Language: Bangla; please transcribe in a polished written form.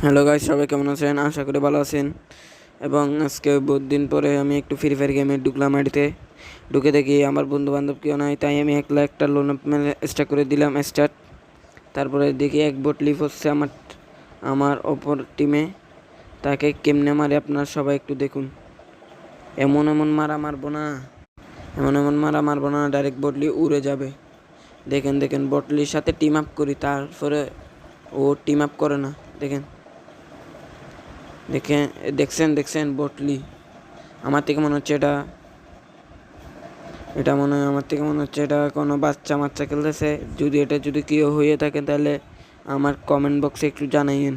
হ্যালো গাইস, সবাই কেমন আছেন? আশা করি ভালো আছেন। এবং আজকে বহুত দিন পরে আমি একটু ফ্রি ফায়ার গেমে ঢুকলাম। আইডিতে ঢুকে দেখি আমার বন্ধু বান্ধব কেউ নাই, তাই আমি একলা একটা লোন স্টার্ট করে দিলাম স্টার্ট। তারপরে দেখি এক বোট লিভ হচ্ছে আমার অপর টিমে। তাকে কেমনে মারে আপনারা সবাই একটু দেখুন। এমন এমন মারা মারবো না, ডাইরেক্ট বটলি উড়ে যাবে। দেখেন দেখেন, বটলির সাথে টিম আপ করি, তারপরে ও টিম আপ করে না। দেখেন দেখেন দেখছেন বটলি। আমার থেকে মনে হচ্ছে এটা মনে হয় আমার থেকে মনে হচ্ছে এটা কোনো বাচ্চা খেলতেছে। যদি কেউ হয়ে থাকে তাহলে আমার কমেন্ট বক্সে একটু জানাইন।